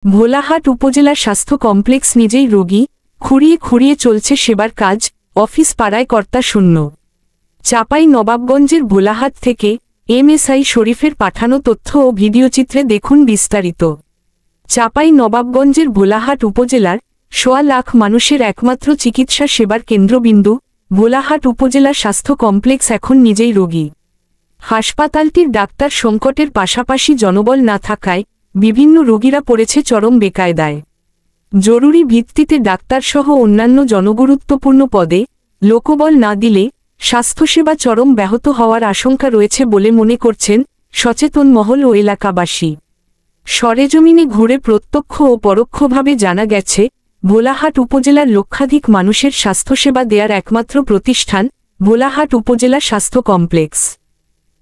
ভোলাহাট উপজেলা স্বাস্থ্য কমপ্লেক্স নিজেই রোগী, খুঁড়িয়ে খুঁড়িয়ে চলছে সেবার কাজ, অফিস পাড়ায় কর্তা শূন্য। চাঁপাই নবাবগঞ্জের ভোলাহাট থেকে এমএসআই শরীফের পাঠানো তথ্য ও ভিডিওচিত্রে দেখুন বিস্তারিত। চাঁপাই নবাবগঞ্জের ভোলাহাট উপজেলার ১.৫ লাখ মানুষের একমাত্র চিকিৎসা সেবার কেন্দ্রবিন্দু ভোলাহাট উপজেলা স্বাস্থ্য কমপ্লেক্স এখন নিজেই রোগী। হাসপাতালটির ডাক্তার সংকটের পাশাপাশি জনবল না থাকায় বিভিন্ন রোগীরা পড়েছে চরম বেকায়দায়। জরুরি ভিত্তিতে ডাক্তারসহ অন্যান্য জনগুরুত্বপূর্ণ পদে লোকবল না দিলে স্বাস্থ্যসেবা চরম ব্যাহত হওয়ার আশঙ্কা রয়েছে বলে মনে করছেন সচেতন মহল ও এলাকাবাসী। সরেজমিনে ঘুরে প্রত্যক্ষ ও পরোক্ষভাবে জানা গেছে, ভোলাহাট উপজেলার লক্ষাধিক মানুষের স্বাস্থ্যসেবা দেয়ার একমাত্র প্রতিষ্ঠান ভোলাহাট উপজেলা স্বাস্থ্য কমপ্লেক্স।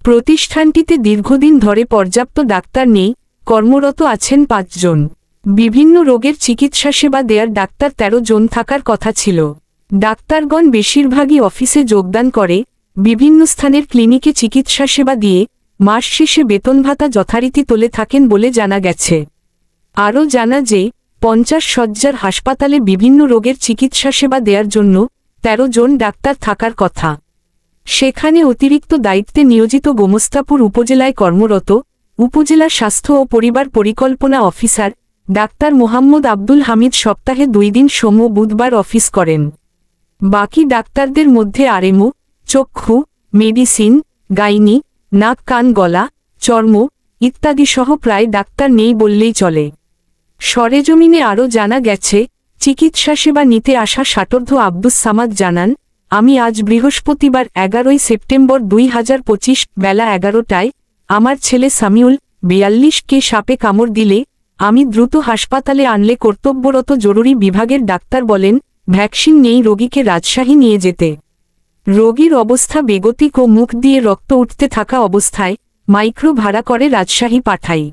প্রতিষ্ঠানটিতে দীর্ঘদিন ধরে পর্যাপ্ত ডাক্তার নেই, কর্মরত আছেন ৫ জন। বিভিন্ন রোগের চিকিৎসা সেবা দেয়ার ডাক্তার ১৩ জন থাকার কথা ছিল। ডাক্তারগণ বেশিরভাগই অফিসে যোগদান করে, বিভিন্ন স্থানের ক্লিনিকে চিকিৎসা সেবা দিয়ে মাস শেষে বেতন ভাতা যথারীতি তোলে থাকেন বলে জানা গেছে। আরও জানা যে ৫০ শয্যার হাসপাতালে বিভিন্ন রোগের চিকিৎসা সেবা দেওয়ার জন্য ১৩ জন ডাক্তার থাকার কথা। সেখানে অতিরিক্ত দায়িত্বে নিয়োজিত গোমস্তাপুর উপজেলায় কর্মরত উপজেলা স্বাস্থ্য ও পরিবার পরিকল্পনা অফিসার ডাক্তার মোহাম্মদ আব্দুল হামিদ সপ্তাহে ২ দিন সোম ও বুধবার অফিস করেন। বাকি ডাক্তারদের মধ্যে আরএমও, চক্ষু, মেডিসিন, গাইনি, নাক কান গলা, চর্ম ইত্যাদি সহ প্রায় ডাক্তার নেই বললেই চলে। সরেজমিনে আরও জানা গেছে, চিকিৎসা সেবা নিতে আসা ষাটোর্ধ্ব আব্দুস সামাদ জানান, আমি আজ বৃহস্পতিবার ১১ সেপ্টেম্বর ২০২৫ বেলা ১১টায় আমার ছেলে সামিউল ৪২কে সাপে কামড় দিলে আমি দ্রুত হাসপাতালে আনলে কর্তব্যরত জরুরি বিভাগের ডাক্তার বলেন ভ্যাকসিন নেই, রোগীকে রাজশাহী নিয়ে যেতে। রোগীর অবস্থা বেগতিক ও মুখ দিয়ে রক্ত উঠতে থাকা অবস্থায় মাইক্রো ভাড়া করে রাজশাহী পাঠাই।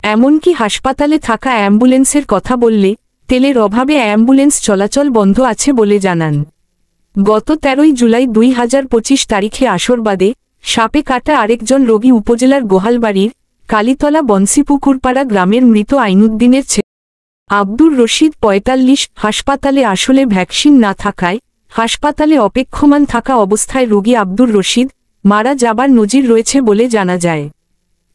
এমনকি হাসপাতালে থাকা অ্যাম্বুলেন্সের কথা বললে তেলের অভাবে অ্যাম্বুলেন্স চলাচল বন্ধ আছে বলে জানান। গত ১৩ জুলাই ২০২৫ তারিখে আসরবাদে সাপে কাটা আরেকজন রোগী উপজেলার গোহালবাড়ির কালীতলা বনশীপুকুরপাড়া গ্রামের মৃত আইনুদ্দিনের ছেলে আব্দুর রশিদ ৪৫। হাসপাতালে আসলে ভ্যাকসিন না থাকায় হাসপাতালে অপেক্ষমান থাকা অবস্থায় রোগী আব্দুর রশিদ মারা যাবার নজির রয়েছে বলে জানা যায়।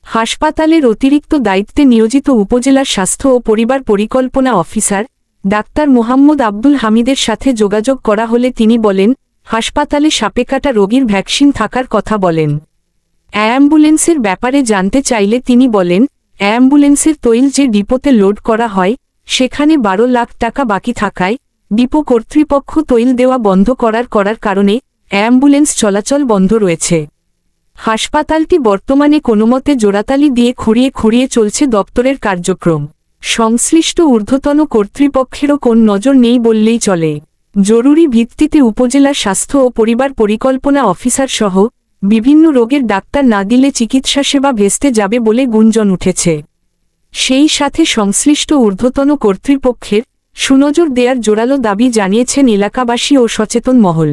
হাসপাতালের অতিরিক্ত দায়িত্বে নিয়োজিত উপজেলা স্বাস্থ্য ও পরিবার পরিকল্পনা অফিসার ডাক্তার মোহাম্মদ আব্দুল হামিদের সাথে যোগাযোগ করা হলে তিনি বলেন, হাসপাতালে সাপে কাটা রোগীর ভ্যাকসিন থাকার কথা বলেন। অ্যাম্বুলেন্সের ব্যাপারে জানতে চাইলে তিনি বলেন, অ্যাম্বুলেন্সের তৈল যে ডিপোতে লোড করা হয় সেখানে ১২ লাখ টাকা বাকি থাকায় ডিপো কর্তৃপক্ষ তৈল দেওয়া বন্ধ করার কারণে অ্যাম্বুলেন্স চলাচল বন্ধ রয়েছে। হাসপাতালটি বর্তমানে কোনোমতে জোড়াতালি দিয়ে খুঁড়িয়ে খুঁড়িয়ে চলছে দপ্তরের কার্যক্রম। সংশ্লিষ্ট ঊর্ধ্বতন কর্তৃপক্ষেরও কোন নজর নেই বললেই চলে। জরুরি ভিত্তিতে উপজেলা স্বাস্থ্য ও পরিবার পরিকল্পনা অফিসার সহ বিভিন্ন রোগের ডাক্তার না দিলে চিকিৎসা সেবা ভেস্তে যাবে বলে গুঞ্জন উঠেছে। সেই সাথে সংশ্লিষ্ট ঊর্ধ্বতন কর্তৃপক্ষের সুনজর দেয়ার জোরালো দাবি জানিয়েছেন এলাকাবাসী ও সচেতন মহল।